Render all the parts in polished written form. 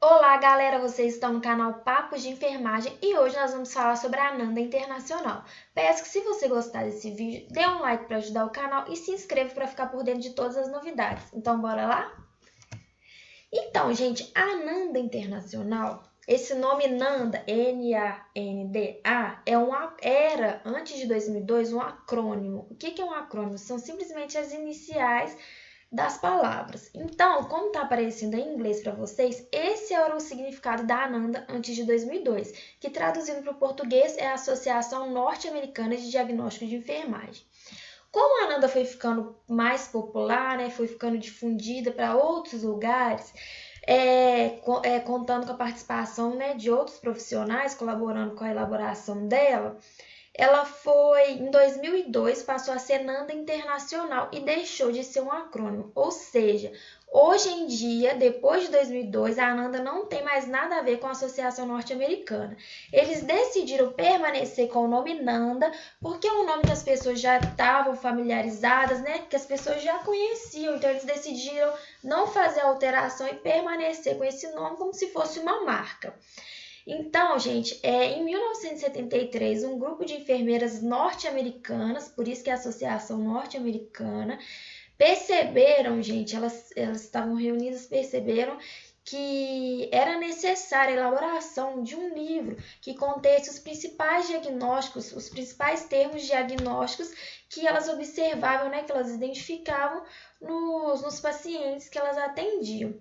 Olá galera, vocês estão no canal Papos de Enfermagem e hoje nós vamos falar sobre a Ananda Internacional. Peço que se você gostar desse vídeo, dê um like para ajudar o canal e se inscreva para ficar por dentro de todas as novidades. Então bora lá? Então gente, a Ananda Internacional, esse nome Nanda, N-A-N-D-A, era, antes de 2002, um acrônimo. O que é um acrônimo? São simplesmente as iniciais das palavras. Então, como está aparecendo em inglês para vocês, esse era o significado da Ananda antes de 2002, que traduzindo para o português é a Associação Norte-Americana de Diagnóstico de Enfermagem. Como a Ananda foi ficando mais popular, né, foi ficando difundida para outros lugares, contando com a participação, né, de outros profissionais colaborando com a elaboração dela, ela foi, em 2002, passou a ser Nanda Internacional e deixou de ser um acrônimo. Ou seja, hoje em dia, depois de 2002, a Ananda não tem mais nada a ver com a Associação Norte-Americana. Eles decidiram permanecer com o nome Nanda, porque é um nome que as pessoas já estavam familiarizadas, né? Que as pessoas já conheciam. Então, eles decidiram não fazer alteração e permanecer com esse nome como se fosse uma marca. Então, gente, em 1973, um grupo de enfermeiras norte-americanas, por isso que é a Associação Norte-Americana, perceberam, gente, elas estavam reunidas, perceberam que era necessária a elaboração de um livro que contesse os principais diagnósticos, os principais termos diagnósticos que elas observavam, né, que elas identificavam nos pacientes que elas atendiam.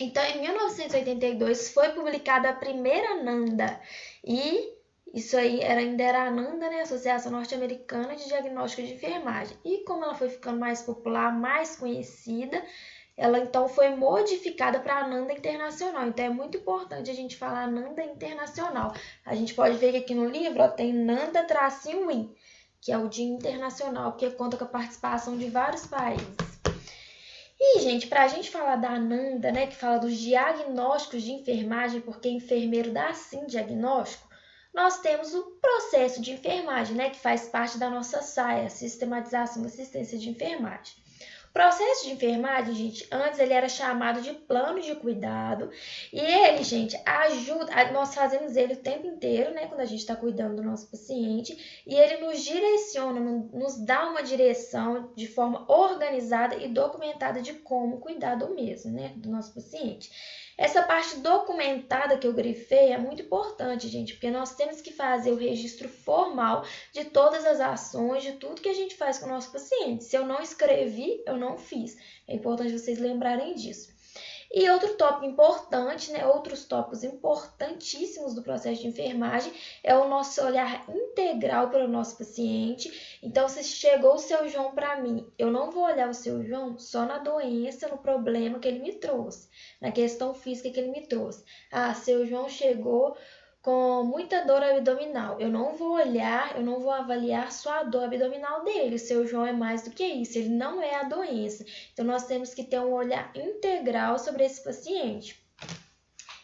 Então, em 1982, foi publicada a primeira Nanda, e isso aí ainda era a Nanda, né? Associação Norte-Americana de Diagnóstico de Enfermagem. E como ela foi ficando mais popular, mais conhecida, ela então foi modificada para a Nanda Internacional. Então, é muito importante a gente falar Nanda Internacional. A gente pode ver que aqui no livro ó, tem Nanda-IN, que é o Dia Internacional, que conta com a participação de vários países. E, gente, para a gente falar da Ananda, né, que fala dos diagnósticos de enfermagem, porque enfermeiro dá sim diagnóstico, nós temos o processo de enfermagem, né, que faz parte da nossa SAE, Sistematização da Assistência de Enfermagem. O processo de enfermagem, gente, antes ele era chamado de plano de cuidado e ele, gente, ajuda, nós fazemos ele o tempo inteiro, né, quando a gente está cuidando do nosso paciente e ele nos direciona, nos dá uma direção de forma organizada e documentada de como cuidar do mesmo, né, do nosso paciente. Essa parte documentada que eu grifei é muito importante, gente, porque nós temos que fazer o registro formal de todas as ações, de tudo que a gente faz com o nosso paciente. Se eu não escrevi, eu não fiz. É importante vocês lembrarem disso. E outro tópico importante, né, outros tópicos importantíssimos do processo de enfermagem é o nosso olhar integral para o nosso paciente. Então, se chegou o seu João para mim, eu não vou olhar o seu João só na doença, no problema que ele me trouxe, na questão física que ele me trouxe. Ah, seu João chegou com muita dor abdominal. Eu não vou olhar, eu não vou avaliar só a dor abdominal dele. O seu João é mais do que isso, ele não é a doença. Então, nós temos que ter um olhar integral sobre esse paciente.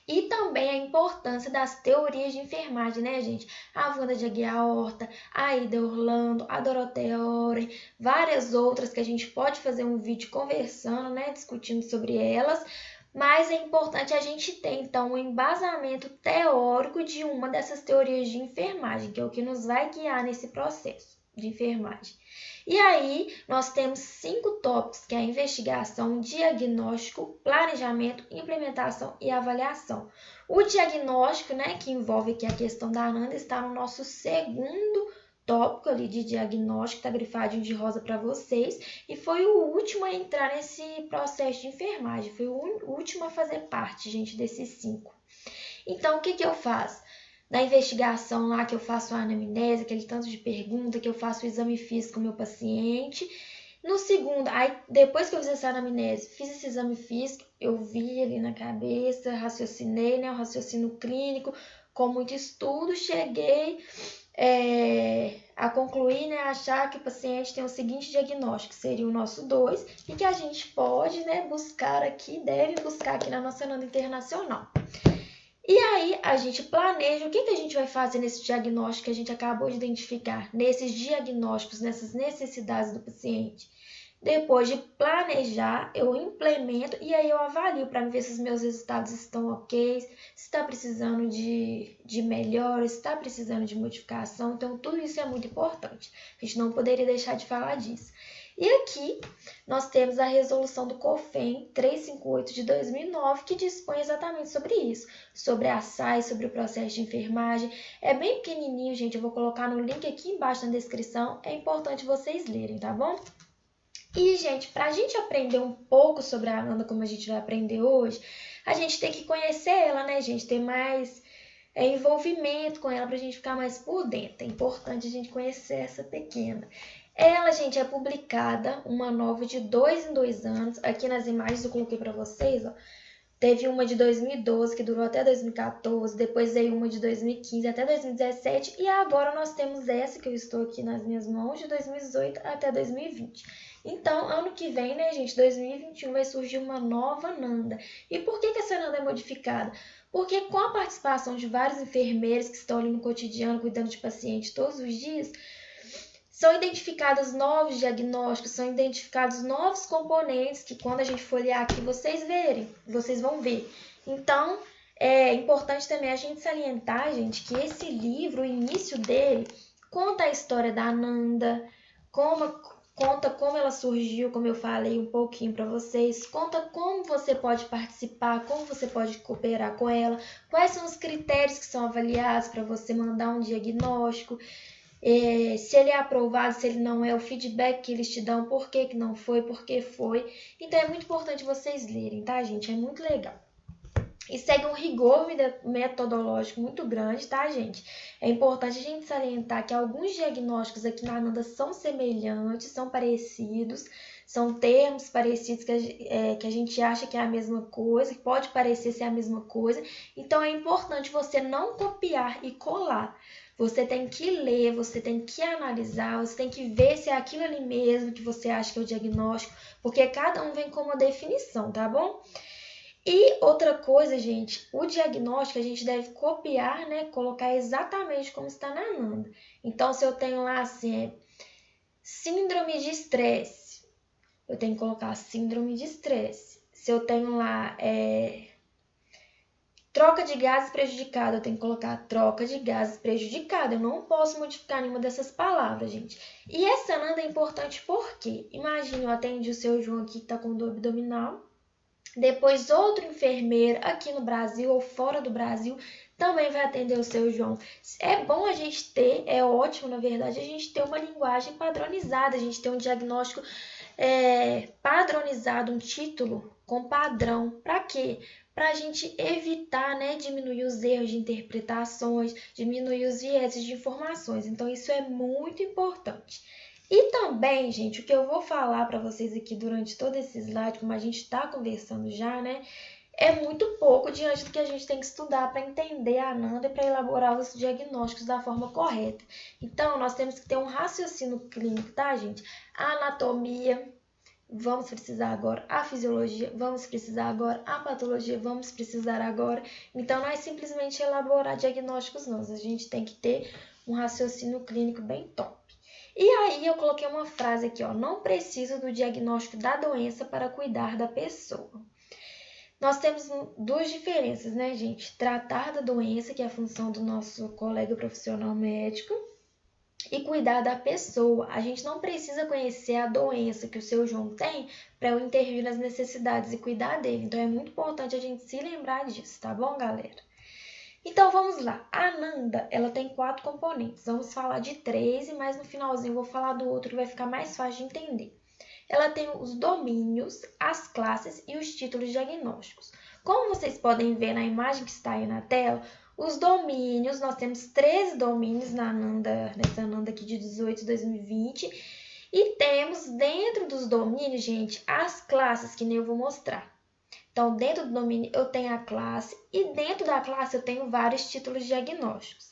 E também a importância das teorias de enfermagem, né, gente? A Wanda de Aguiar Horta, a Ida Orlando, a Dorothea Oren, várias outras que a gente pode fazer um vídeo conversando, né, discutindo sobre elas. Mas é importante a gente ter, então, um embasamento teórico de uma dessas teorias de enfermagem, que é o que nos vai guiar nesse processo de enfermagem. E aí, nós temos 5 tópicos, que é a investigação, diagnóstico, planejamento, implementação e avaliação. O diagnóstico, né, que envolve aqui a questão da Ananda, está no nosso segundo tópico ali de diagnóstico, tá grifadinho de rosa para vocês, e foi o último a entrar nesse processo de enfermagem, foi o último a fazer parte, gente, desses 5. Então, o que eu faço? Na investigação lá que eu faço a anamnese, aquele tanto de pergunta, que eu faço o exame físico com o meu paciente. No segundo, aí depois que eu fiz essa anamnese, fiz esse exame físico, eu vi ali na cabeça, raciocinei, né, o raciocínio clínico, com muito estudo, cheguei a concluir, né, achar que o paciente tem o seguinte diagnóstico, seria o nosso 2, e que a gente pode, né, buscar aqui, deve buscar aqui na nossa Ananda Internacional. E aí, a gente planeja o que a gente vai fazer nesse diagnóstico que a gente acabou de identificar, nesses diagnósticos, nessas necessidades do paciente. Depois de planejar, eu implemento e aí eu avalio para ver se os meus resultados estão ok, se está precisando de melhora, se está precisando de modificação. Então, tudo isso é muito importante. A gente não poderia deixar de falar disso. E aqui nós temos a resolução do COFEN 358 de 2009, que dispõe exatamente sobre isso, sobre a SAI, sobre o processo de enfermagem. É bem pequenininho, gente, eu vou colocar no link aqui embaixo na descrição, é importante vocês lerem, tá bom? E, gente, para a gente aprender um pouco sobre a Ananda, como a gente vai aprender hoje, a gente tem que conhecer ela, né, gente? Ter mais envolvimento com ela para a gente ficar mais por dentro. É importante a gente conhecer essa pequena. Ela, gente, é publicada, uma nova de 2 em 2 anos. Aqui nas imagens eu coloquei para vocês, ó. Teve uma de 2012, que durou até 2014, depois veio uma de 2015 até 2017, e agora nós temos essa que eu estou aqui nas minhas mãos, de 2018 até 2020. Então, ano que vem, né, gente, 2021, vai surgir uma nova Nanda. E por que essa Nanda é modificada? Porque com a participação de vários enfermeiros que estão ali no cotidiano, cuidando de pacientes todos os dias, são identificados novos diagnósticos, são identificados novos componentes que quando a gente for olhar aqui, vocês vão ver. Então, é importante também a gente salientar, gente, que esse livro, o início dele, conta a história da Ananda, conta como ela surgiu, como eu falei um pouquinho para vocês, conta como você pode participar, como você pode cooperar com ela, quais são os critérios que são avaliados para você mandar um diagnóstico, se ele é aprovado, se ele não é, o feedback que eles te dão, por que não foi, por que foi. Então é muito importante vocês lerem, tá, gente? É muito legal. E segue um rigor metodológico muito grande, tá, gente? É importante a gente salientar que alguns diagnósticos aqui na Ananda são semelhantes, são parecidos, são termos parecidos que a gente acha que é a mesma coisa, que pode parecer ser a mesma coisa. Então é importante você não copiar e colar. Você tem que ler, você tem que analisar, você tem que ver se é aquilo ali mesmo que você acha que é o diagnóstico, porque cada um vem com uma definição, tá bom? E outra coisa, gente, o diagnóstico a gente deve copiar, né? Colocar exatamente como está na Ananda. Então, se eu tenho lá assim, síndrome de estresse, eu tenho que colocar síndrome de estresse. Se eu tenho lá troca de gases prejudicada, eu tenho que colocar troca de gases prejudicada. Eu não posso modificar nenhuma dessas palavras, gente. E essa Ananda é importante porque, imagine, eu atendi o seu João aqui que está com dor abdominal. Depois, outro enfermeiro aqui no Brasil ou fora do Brasil também vai atender o seu João. É bom a gente ter, é ótimo, na verdade, a gente ter uma linguagem padronizada, a gente ter um diagnóstico padronizado, um título com padrão. Para quê? Para a gente evitar, né, diminuir os erros de interpretações, diminuir os vieses de informações. Então, isso é muito importante. E também, gente, o que eu vou falar para vocês aqui durante todo esse slide, como a gente está conversando já, né? É muito pouco diante do que a gente tem que estudar para entender a Ananda e para elaborar os diagnósticos da forma correta. Então, nós temos que ter um raciocínio clínico, tá, gente? A anatomia, vamos precisar agora. A fisiologia, vamos precisar agora. A patologia, vamos precisar agora. Então, não é simplesmente elaborar diagnósticos, não. A gente tem que ter um raciocínio clínico bem top. E aí eu coloquei uma frase aqui, ó, não preciso do diagnóstico da doença para cuidar da pessoa. Nós temos duas diferenças, né, gente? Tratar da doença, que é a função do nosso colega profissional médico, e cuidar da pessoa. A gente não precisa conhecer a doença que o seu João tem para eu intervir nas necessidades e cuidar dele. Então é muito importante a gente se lembrar disso, tá bom, galera? Então, vamos lá. A Ananda, ela tem 4 componentes. Vamos falar de 3, mas no finalzinho eu vou falar do outro que vai ficar mais fácil de entender. Ela tem os domínios, as classes e os títulos diagnósticos. Como vocês podem ver na imagem que está aí na tela, os domínios, nós temos 13 domínios nessa Ananda aqui de 18 de 2020. E temos dentro dos domínios, gente, as classes, que nem eu vou mostrar. Então, dentro do domínio eu tenho a classe e dentro da classe eu tenho vários títulos diagnósticos.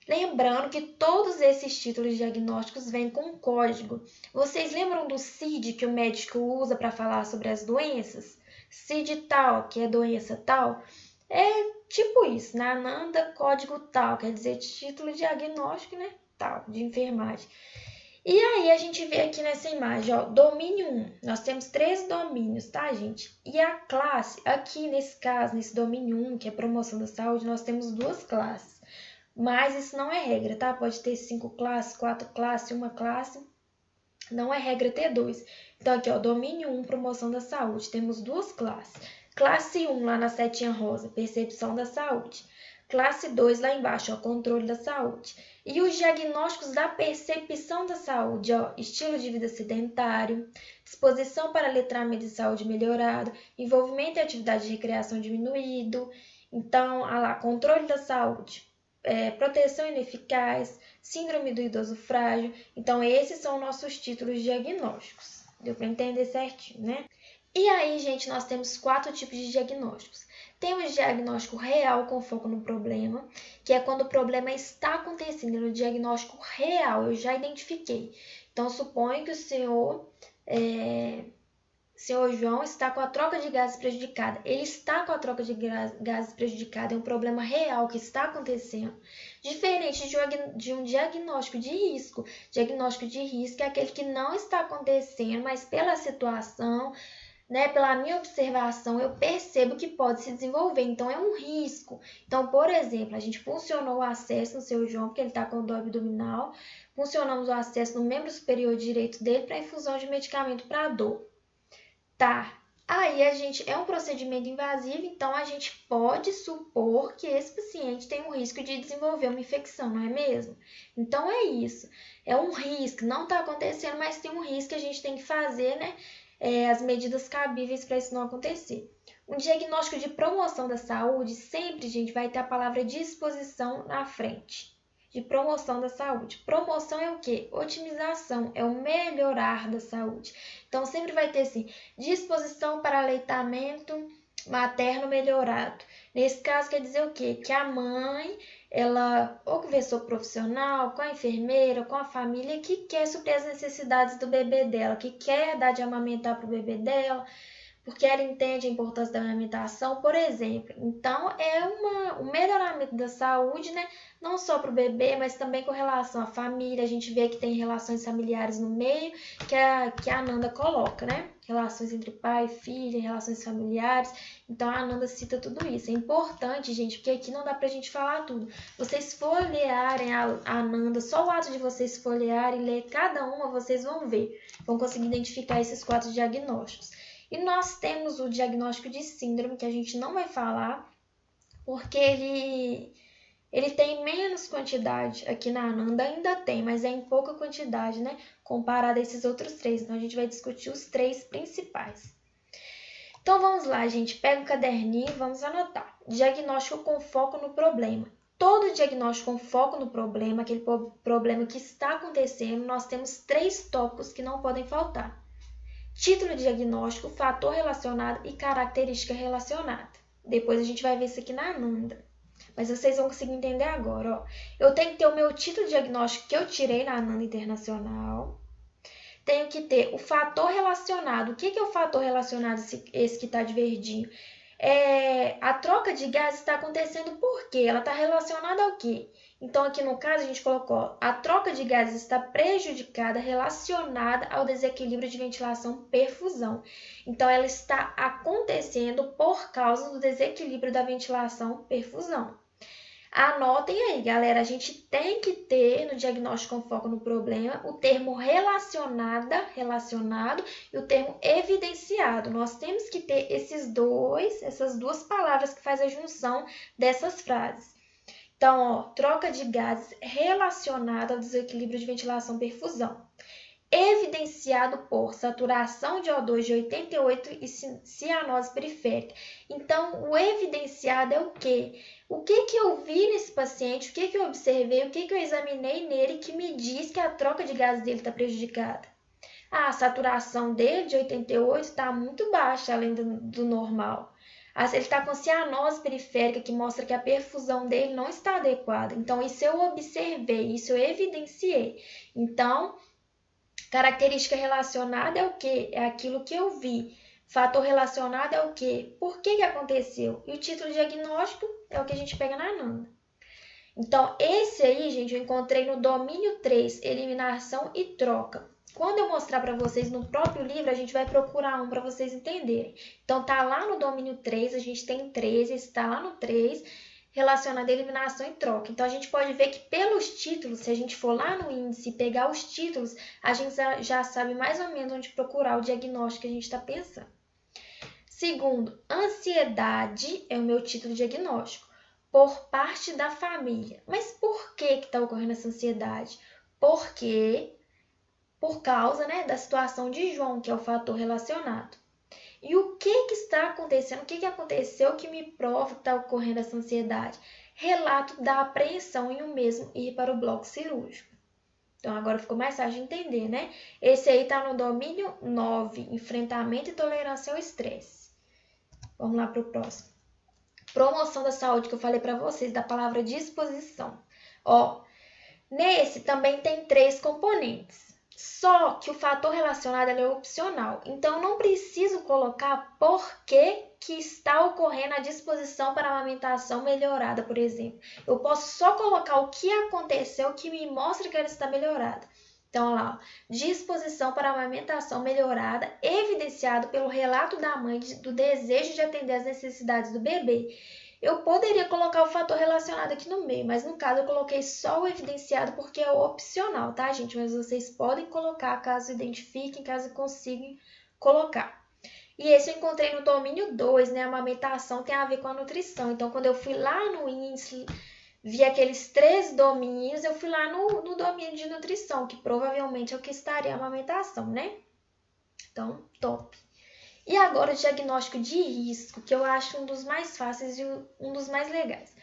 Lembrando que todos esses títulos diagnósticos vêm com um código. Vocês lembram do CID que o médico usa para falar sobre as doenças? CID tal, que é doença tal. É tipo isso, na Ananda, código tal, quer dizer título diagnóstico, né? Tal, de enfermagem. E aí a gente vê aqui nessa imagem, ó, domínio 1. Nós temos 3 domínios, tá, gente? E a classe, aqui nesse caso, nesse domínio 1, que é promoção da saúde, nós temos 2 classes. Mas isso não é regra, tá? Pode ter 5 classes, 4 classes, 1 classe. Não é regra ter 2. Então, aqui, ó, domínio 1, promoção da saúde. Temos 2 classes. Classe 1, lá na setinha rosa, percepção da saúde. Classe 2, lá embaixo, ó, controle da saúde. E os diagnósticos da percepção da saúde, ó, estilo de vida sedentário, disposição para letramento de saúde melhorado, envolvimento em atividade de recreação diminuído. Então, olha lá, controle da saúde, proteção ineficaz, síndrome do idoso frágil. Então, esses são nossos títulos diagnósticos. Deu para entender certinho, né? E aí, gente, nós temos 4 tipos de diagnósticos. Temos diagnóstico real com foco no problema, que é quando o problema está acontecendo. No diagnóstico real, eu já identifiquei. Então, suponho que o senhor João está com a troca de gases prejudicada. Ele está com a troca de gases prejudicada, é um problema real que está acontecendo. Diferente de um diagnóstico de risco. Diagnóstico de risco é aquele que não está acontecendo, mas pela situação, né, pela minha observação, eu percebo que pode se desenvolver. Então, é um risco. Então, por exemplo, a gente funcionou o acesso no seu João, porque ele está com dor abdominal. Funcionamos o acesso no membro superior direito dele para infusão de medicamento para dor. Tá. Aí é um procedimento invasivo, então a gente pode supor que esse paciente tem um risco de desenvolver uma infecção, não é mesmo? Então é isso. É um risco, não está acontecendo, mas tem um risco que a gente tem que fazer, né? As medidas cabíveis para isso não acontecer. Um diagnóstico de promoção da saúde, sempre, gente, vai ter a palavra disposição na frente. De promoção da saúde. Promoção é o quê? Otimização, é o melhorar da saúde. Então, sempre vai ter assim, disposição para aleitamento materno melhorado. Nesse caso, quer dizer o quê? Que a mãe, ela ou conversou com o profissional, com a enfermeira, com a família, que quer suprir as necessidades do bebê dela, que quer dar de amamentar para o bebê dela, porque ela entende a importância da alimentação, por exemplo. Então, um melhoramento da saúde, né? Não só para o bebê, mas também com relação à família. A gente vê que tem relações familiares no meio, que a Ananda coloca, né? Relações entre pai e filha, relações familiares. Então, a Ananda cita tudo isso. É importante, gente, porque aqui não dá pra gente falar tudo. Vocês folhearem a Ananda, só o ato de vocês folhearem e ler cada uma, vocês vão ver. Vão conseguir identificar esses 4 diagnósticos. E nós temos o diagnóstico de síndrome, que a gente não vai falar, porque ele tem menos quantidade. Aqui na Ananda ainda tem, mas é em pouca quantidade, né? Comparado a esses outros 3. Então, a gente vai discutir os 3 principais. Então, vamos lá, gente. Pega o caderninho e vamos anotar. Diagnóstico com foco no problema. Todo diagnóstico com foco no problema, aquele problema que está acontecendo, nós temos 3 tópicos que não podem faltar. Título de diagnóstico, fator relacionado e característica relacionada. Depois a gente vai ver isso aqui na Ananda. Mas vocês vão conseguir entender agora, ó. Eu tenho que ter o meu título de diagnóstico que eu tirei na Ananda Internacional. Tenho que ter o fator relacionado. O que é o fator relacionado, esse que está de verdinho? A troca de gases está acontecendo por quê? Ela está relacionada ao quê? Então, aqui no caso, a gente colocou a troca de gases está prejudicada, relacionada ao desequilíbrio de ventilação-perfusão. Então, ela está acontecendo por causa do desequilíbrio da ventilação-perfusão. Anotem aí, galera, a gente tem que ter no diagnóstico com foco no problema o termo relacionado e o termo evidenciado. Nós temos que ter essas 2 palavras que fazem a junção dessas frases. Então, ó, troca de gases relacionada ao desequilíbrio de ventilação-perfusão. Evidenciado por saturação de O2 de 88 e cianose periférica. Então, o evidenciado é o quê? O que eu vi nesse paciente, o que eu observei, o que eu examinei nele que me diz que a troca de gases dele está prejudicada? A saturação dele de 88 está muito baixa, além do normal. Ele está com cianose periférica, que mostra que a perfusão dele não está adequada. Então, isso eu observei, isso eu evidenciei. Então, característica relacionada é o quê? É aquilo que eu vi. Fator relacionado é o quê? Por que aconteceu? E o título diagnóstico é o que a gente pega na Ananda. Então, esse aí, gente, eu encontrei no domínio 3, eliminação e troca. Quando eu mostrar para vocês no próprio livro, a gente vai procurar um para vocês entenderem. Então, tá lá no domínio 3, a gente tem 13, está lá no 3, relacionado à eliminação e troca. Então, a gente pode ver que pelos títulos, se a gente for lá no índice e pegar os títulos, a gente já sabe mais ou menos onde procurar o diagnóstico que a gente está pensando. Segundo, ansiedade é o meu título diagnóstico, por parte da família. Mas por que está ocorrendo essa ansiedade? Por causa, né, da situação de João, que é o fator relacionado. E o que está acontecendo? O que aconteceu que me prova que está ocorrendo essa ansiedade? Relato da apreensão em um mesmo ir para o bloco cirúrgico. Então, agora ficou mais fácil de entender, né? Esse aí está no domínio 9, enfrentamento e tolerância ao estresse. Vamos lá para o próximo. Promoção da saúde, que eu falei para vocês, da palavra disposição. Ó, nesse também tem 3 componentes. Só que o fator relacionado é opcional. Então, não preciso colocar por que está ocorrendo a disposição para a amamentação melhorada, por exemplo. Eu posso só colocar o que aconteceu que me mostra que ela está melhorada. Então, olha lá, disposição para a amamentação melhorada, evidenciado pelo relato da mãe do desejo de atender às necessidades do bebê. Eu poderia colocar o fator relacionado aqui no meio, mas no caso eu coloquei só o evidenciado porque é opcional, tá, gente? Mas vocês podem colocar caso identifiquem, caso consigam colocar. E esse eu encontrei no domínio 2, né? A amamentação tem a ver com a nutrição. Então, quando eu fui lá no índice, vi aqueles 3 domínios, eu fui lá no domínio de nutrição, que provavelmente é o que estaria a amamentação, né? Então, top. E agora o diagnóstico de risco, que eu acho um dos mais fáceis e um dos mais legais.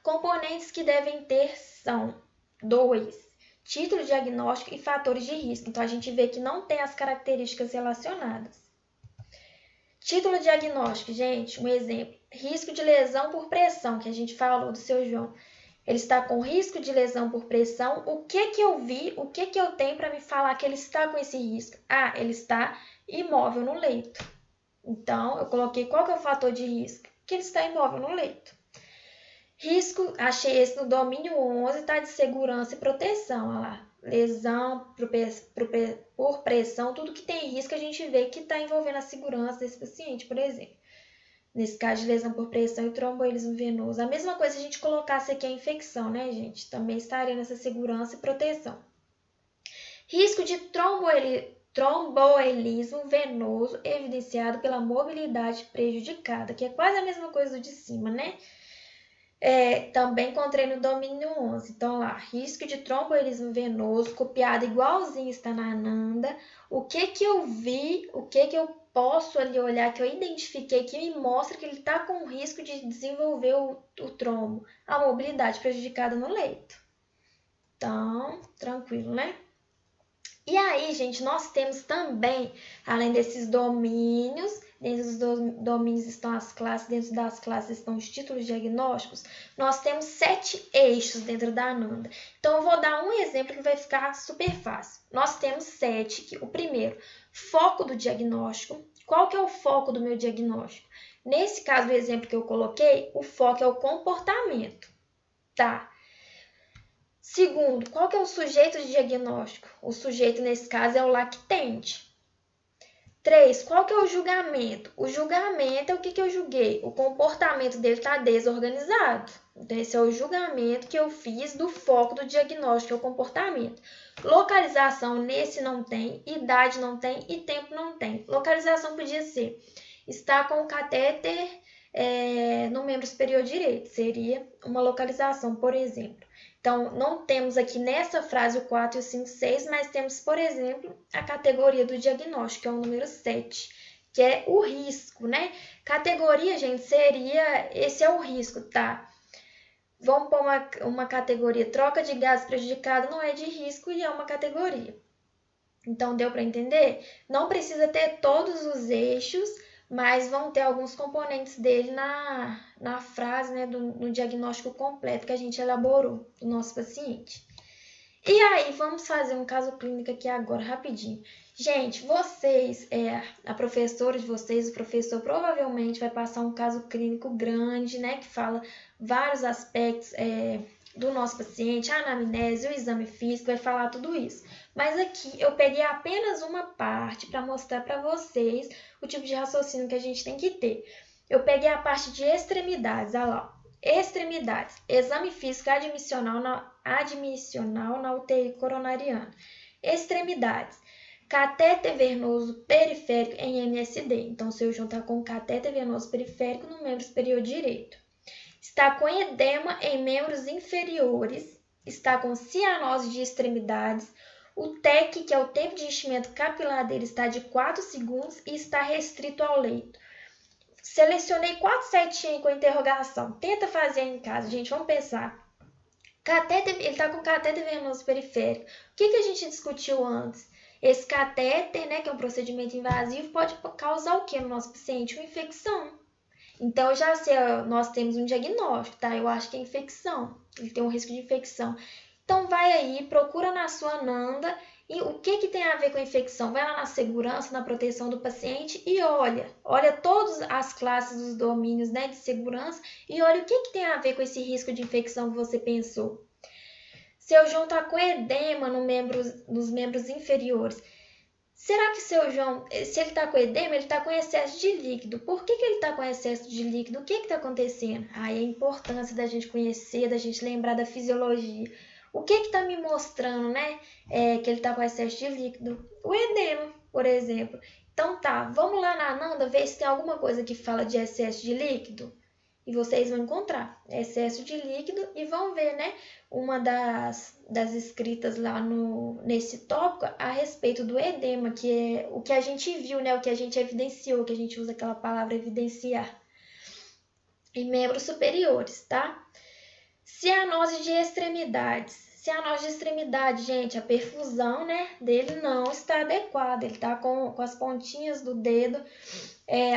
Componentes que devem ter são 2. Título diagnóstico e fatores de risco. Então, a gente vê que não tem as características relacionadas. Título diagnóstico, gente, um exemplo. Risco de lesão por pressão, que a gente falou do seu João. Ele está com risco de lesão por pressão. O que eu vi, o que eu tenho para me falar que ele está com esse risco? Ah, ele está imóvel no leito. Então, eu coloquei qual que é o fator de risco? Que ele está imóvel no leito. Risco, achei esse no domínio 11, tá de segurança e proteção, olha lá. Lesão por pressão, tudo que tem risco a gente vê que está envolvendo a segurança desse paciente, por exemplo. Nesse caso de lesão por pressão e tromboembolismo venoso. A mesma coisa se a gente colocasse aqui a infecção, né, gente? Também estaria nessa segurança e proteção. Risco de tromboembolismo venoso evidenciado pela mobilidade prejudicada, que é quase a mesma coisa do de cima, né? Também encontrei no domínio 11. Então, lá, risco de tromboembolismo venoso, copiado igualzinho está na Ananda. O que eu vi, o que eu posso ali olhar, que eu identifiquei, que me mostra que ele está com risco de desenvolver o trombo, a mobilidade prejudicada no leito. Então, tranquilo, né? E aí, gente, nós temos também, além desses domínios, dentro dos domínios estão as classes, dentro das classes estão os títulos diagnósticos, nós temos 7 eixos dentro da Ananda. Então, eu vou dar um exemplo que vai ficar super fácil. Nós temos 7, que o primeiro, foco do diagnóstico. Qual que é o foco do meu diagnóstico? Nesse caso, o exemplo que eu coloquei, o foco é o comportamento, tá? Segundo, qual que é o sujeito de diagnóstico? O sujeito, nesse caso, é o lactente. 3, qual que é o julgamento? O julgamento é o que eu julguei? O comportamento dele está desorganizado. Então, esse é o julgamento que eu fiz do foco do diagnóstico, que é o comportamento. Localização, nesse não tem, idade não tem e tempo não tem. Localização podia ser, está com o catéter no membro superior direito. Seria uma localização, por exemplo. Então, não temos aqui nessa frase o 4 e o 5, 6, mas temos, por exemplo, a categoria do diagnóstico, que é o número 7, que é o risco, né? Categoria, gente, seria, esse é o risco, tá? Vamos pôr uma categoria, troca de gás prejudicado não é de risco e é uma categoria. Então, deu para entender? Não precisa ter todos os eixos, mas vão ter alguns componentes dele na frase, né, no diagnóstico completo que a gente elaborou do nosso paciente. E aí, vamos fazer um caso clínico aqui agora, rapidinho. Gente, vocês, a professora de vocês, o professor provavelmente vai passar um caso clínico grande, né, que fala vários aspectos do nosso paciente, a anamnese, o exame físico, vai falar tudo isso. Mas aqui eu peguei apenas uma parte para mostrar para vocês o tipo de raciocínio que a gente tem que ter. Eu peguei a parte de extremidades, olha lá. Extremidades, exame físico admissional na UTI coronariana. Extremidades, catéter venoso periférico em MSD. Então, o cirurgião está com catéter venoso periférico no membro superior direito. Está com edema em membros inferiores. Está com cianose de extremidades. O TEC, que é o tempo de enchimento capilar dele, está de 4 segundos e está restrito ao leito. Selecionei 4 setinhas com interrogação. Tenta fazer em casa, gente. Vamos pensar. Ele está com catéter venoso periférico. O que a gente discutiu antes? Esse catéter, né, que é um procedimento invasivo, pode causar o que no nosso paciente? Uma infecção. Então, eu já sei, nós temos um diagnóstico, tá? Eu acho que é infecção. Ele tem um risco de infecção. Então, vai aí, procura na sua NANDA e o que tem a ver com a infecção. Vai lá na segurança, na proteção do paciente e olha todas as classes dos domínios, né, de segurança e olha o que tem a ver com esse risco de infecção que você pensou. Seu João está com edema nos membros inferiores. Será que seu João, se ele está com edema, ele está com excesso de líquido? Por que ele está com excesso de líquido? O que está acontecendo? Aí a importância da gente conhecer, da gente lembrar da fisiologia. O que está me mostrando, né? Que ele está com excesso de líquido? O edema, por exemplo. Então tá, vamos lá na Ananda ver se tem alguma coisa que fala de excesso de líquido. E vocês vão encontrar excesso de líquido e vão ver, né, uma das escritas lá nesse tópico a respeito do edema, que é o que a gente viu, né, o que a gente evidenciou, que a gente usa aquela palavra evidenciar. Em membros superiores, tá? Cianose de extremidades. Cianose de extremidade, gente, a perfusão, né, dele não está adequada. Ele está com as pontinhas do dedo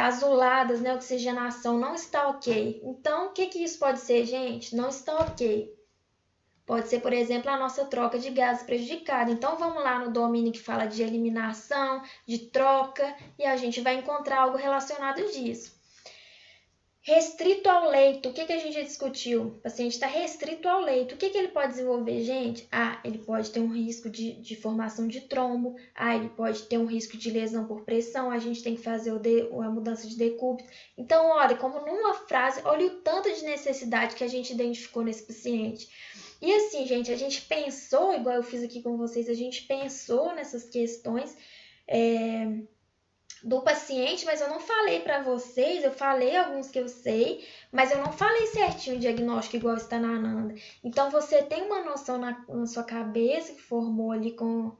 azuladas, né, a oxigenação não está ok. Então, o que isso pode ser, gente? Não está ok. Pode ser, por exemplo, a nossa troca de gases prejudicada. Então, vamos lá no domínio que fala de eliminação, de troca, e a gente vai encontrar algo relacionado disso. Restrito ao leito, o que a gente discutiu? O paciente está restrito ao leito. O que ele pode desenvolver, gente? Ele pode ter um risco de formação de trombo. Ele pode ter um risco de lesão por pressão. A gente tem que fazer a mudança de decúbito. Então, olha, como numa frase, olha o tanto de necessidade que a gente identificou nesse paciente. E assim, gente, a gente pensou, igual eu fiz aqui com vocês, a gente pensou nessas questões do paciente, mas eu não falei para vocês, eu falei alguns que eu sei, mas eu não falei certinho o diagnóstico igual está na Ananda. Então, você tem uma noção na sua cabeça que formou ali com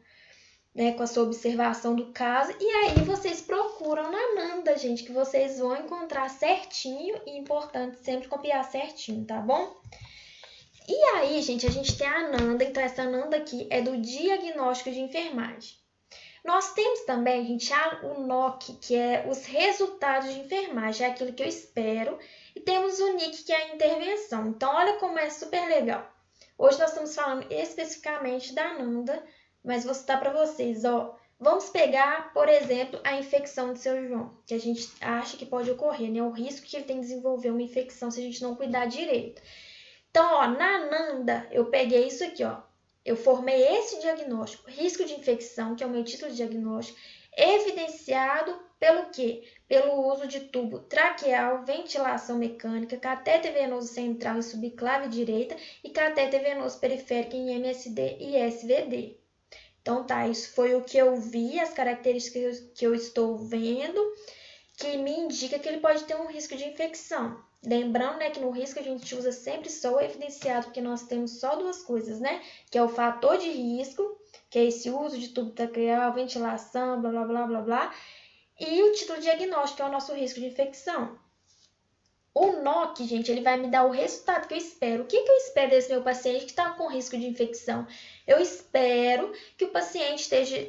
a sua observação do caso, e aí vocês procuram na Ananda, gente, que vocês vão encontrar certinho, e importante sempre copiar certinho, tá bom? E aí, gente, a gente tem a Ananda, então essa Ananda aqui é do diagnóstico de enfermagem. Nós temos também, gente, o NOC, que é os resultados de enfermagem, é aquilo que eu espero. E temos o NIC, que é a intervenção. Então, olha como é super legal. Hoje nós estamos falando especificamente da Ananda, mas vou citar para vocês, Vamos pegar, por exemplo, a infecção do seu João, que a gente acha que pode ocorrer, né? O risco que ele tem de desenvolver uma infecção se a gente não cuidar direito. Então, na Ananda, eu peguei isso aqui, Eu formei esse diagnóstico, risco de infecção, que é o meu título de diagnóstico, evidenciado pelo quê? Pelo uso de tubo traqueal, ventilação mecânica, catéter venoso central em subclave direita e catéter venoso periférico em MSD e SVD. Então tá, isso foi o que eu vi, as características que eu estou vendo, que me indica que ele pode ter um risco de infecção. Lembrando, né, que no risco a gente usa sempre só o evidenciado, porque nós temos só duas coisas, né? Que é o fator de risco, que é esse uso de tubo traqueal, ventilação, blá, blá, blá, blá, blá. E o título diagnóstico, que é o nosso risco de infecção. O NOC, gente, ele vai me dar o resultado que eu espero. O que eu espero desse meu paciente que está com risco de infecção? Eu espero que o paciente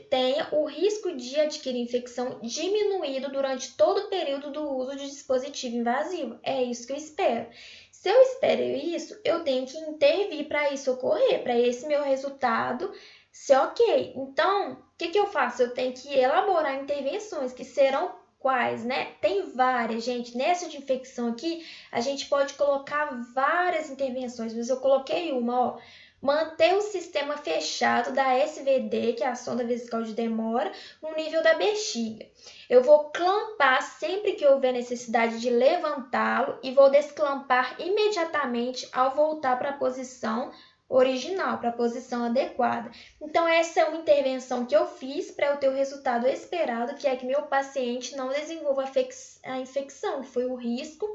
tenha o risco de adquirir infecção diminuído durante todo o período do uso de dispositivo invasivo. É isso que eu espero. Se eu espero isso, eu tenho que intervir para isso ocorrer, para esse meu resultado ser ok. Então, o que eu faço? Eu tenho que elaborar intervenções que serão Quais, né? Tem várias, gente. Nessa de infecção aqui, a gente pode colocar várias intervenções, mas eu coloquei uma, ó. Manter o sistema fechado da SVD, que é a sonda vesical de demora, no nível da bexiga. Eu vou clampar sempre que houver necessidade de levantá-lo e vou desclampar imediatamente ao voltar para a posição original, para a posição adequada. Então, essa é uma intervenção que eu fiz para eu ter o resultado esperado, que é que meu paciente não desenvolva a infecção, que foi o risco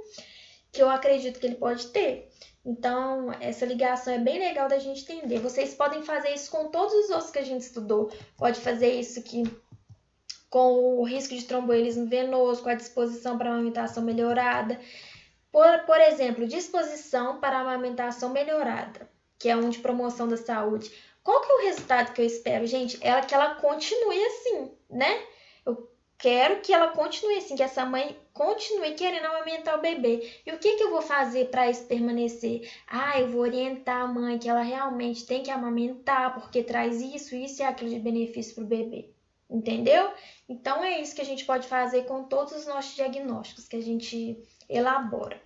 que eu acredito que ele pode ter. Então, essa ligação é bem legal da gente entender. Vocês podem fazer isso com todos os ossos que a gente estudou. Pode fazer isso aqui com o risco de tromboembolismo venoso, com a disposição para amamentação melhorada. Por exemplo, disposição para amamentação melhorada, que é um de promoção da saúde. Qual que é o resultado que eu espero, gente? Que ela continue assim, né? Eu quero que ela continue assim, que essa mãe continue querendo amamentar o bebê. E o que eu vou fazer para isso permanecer? Eu vou orientar a mãe que ela realmente tem que amamentar, porque traz isso e aquilo de benefício para o bebê. Entendeu? Então é isso que a gente pode fazer com todos os nossos diagnósticos que a gente elabora.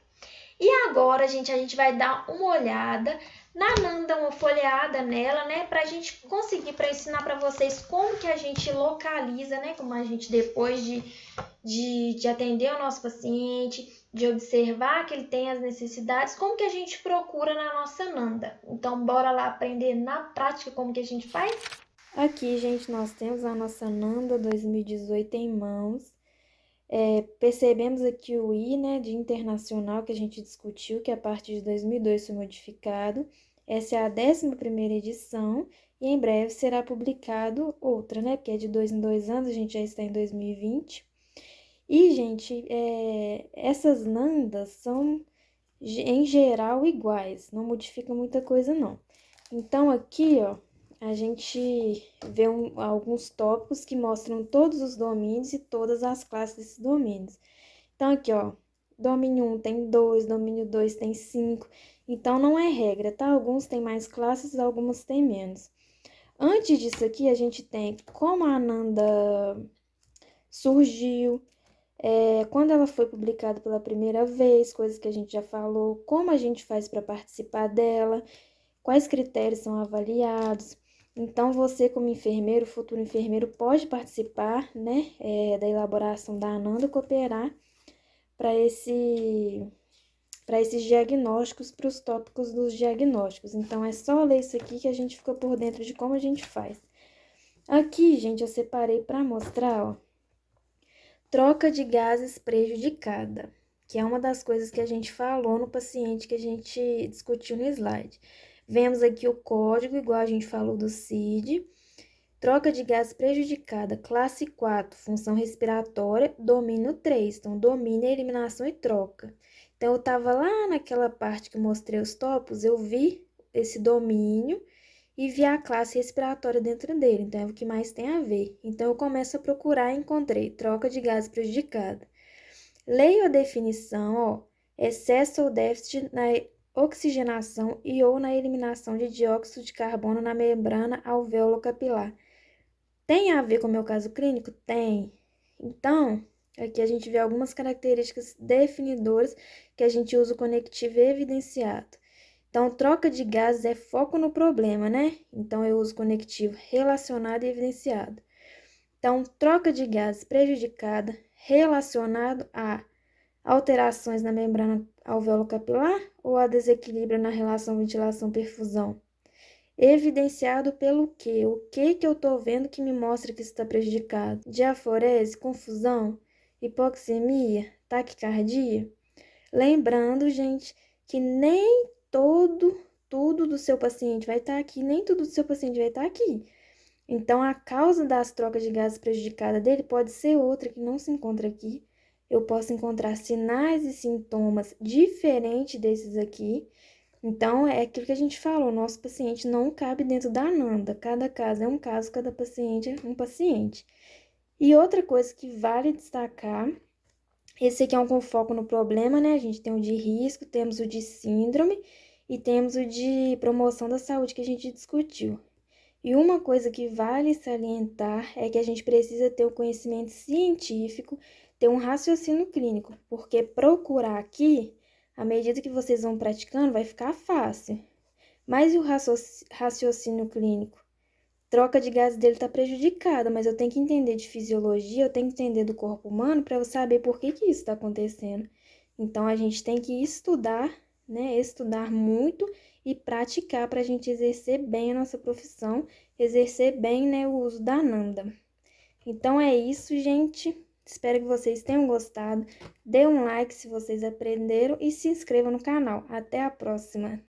E agora, gente, a gente vai dar uma olhada na Nanda, uma folheada nela, né? Pra gente conseguir, para ensinar para vocês como que a gente localiza, né? Como a gente, depois de atender o nosso paciente, de observar que ele tem as necessidades, como que a gente procura na nossa Nanda. Então, bora lá aprender na prática como que a gente faz? Aqui, gente, nós temos a nossa Nanda 2018 em mãos. Percebemos aqui o I, né, de internacional que a gente discutiu, que a partir de 2002 foi modificado. Essa é a 11ª edição e em breve será publicado outra, né, porque é de 2 em 2 anos, a gente já está em 2020. E, gente, essas Nandas são, em geral, iguais, não modifica muita coisa, não. Então, aqui, ó, a gente vê alguns tópicos que mostram todos os domínios e todas as classes desses domínios. Então, aqui, ó, domínio 1 tem 2, domínio 2 tem 5. Então, não é regra, tá? Alguns têm mais classes, algumas têm menos. Antes disso aqui, a gente tem como a Ananda surgiu, quando ela foi publicada pela primeira vez, coisas que a gente já falou, como a gente faz para participar dela, quais critérios são avaliados. Então, você como enfermeiro, futuro enfermeiro, pode participar, né, da elaboração da Ananda, cooperar para esses diagnósticos, para os tópicos dos diagnósticos. Então, é só ler isso aqui que a gente fica por dentro de como a gente faz. Aqui, gente, eu separei para mostrar, ó, troca de gases prejudicada, que é uma das coisas que a gente falou no paciente que a gente discutiu no slide. Vemos aqui o código, igual a gente falou do CID. Troca de gases prejudicada, classe 4, função respiratória, domínio 3. Então, domínio, eliminação e troca. Então, eu estava lá naquela parte que eu mostrei os tópicos, eu vi esse domínio e vi a classe respiratória dentro dele. Então, é o que mais tem a ver. Então, eu começo a procurar e encontrei troca de gases prejudicada. Leio a definição, ó, excesso ou déficit na oxigenação e ou na eliminação de dióxido de carbono na membrana alveolo-capilar. Tem a ver com o meu caso clínico? Tem. Então, aqui a gente vê algumas características definidoras que a gente usa o conectivo evidenciado. Então, troca de gases é foco no problema, né? Então, eu uso conectivo relacionado e evidenciado. Então, troca de gases prejudicada relacionado a alterações na membrana alveolo-capilar ou a desequilíbrio na relação ventilação-perfusão? Evidenciado pelo quê? O que eu tô vendo que me mostra que está prejudicado? Diaforese, confusão, hipoxemia, taquicardia? Lembrando, gente, que nem tudo do seu paciente vai estar aqui, nem tudo do seu paciente vai estar aqui. Então, a causa das trocas de gases prejudicada dele pode ser outra que não se encontra aqui. Eu posso encontrar sinais e sintomas diferentes desses aqui. Então, é aquilo que a gente falou, nosso paciente não cabe dentro da Ananda. Cada caso é um caso, cada paciente é um paciente. E outra coisa que vale destacar, esse aqui é um com foco no problema, né? A gente tem o de risco, temos o de síndrome e temos o de promoção da saúde que a gente discutiu. E uma coisa que vale salientar é que a gente precisa ter o conhecimento científico ter um raciocínio clínico, porque procurar aqui, à medida que vocês vão praticando, vai ficar fácil. Mas e o raciocínio clínico? Troca de gases dele está prejudicada, mas eu tenho que entender de fisiologia, eu tenho que entender do corpo humano para eu saber por que isso está acontecendo. Então, a gente tem que estudar, né? Estudar muito e praticar para a gente exercer bem a nossa profissão, exercer bem, né, o uso da Nanda. Então, é isso, gente. Espero que vocês tenham gostado. Dê um like se vocês aprenderam e se inscrevam no canal. Até a próxima!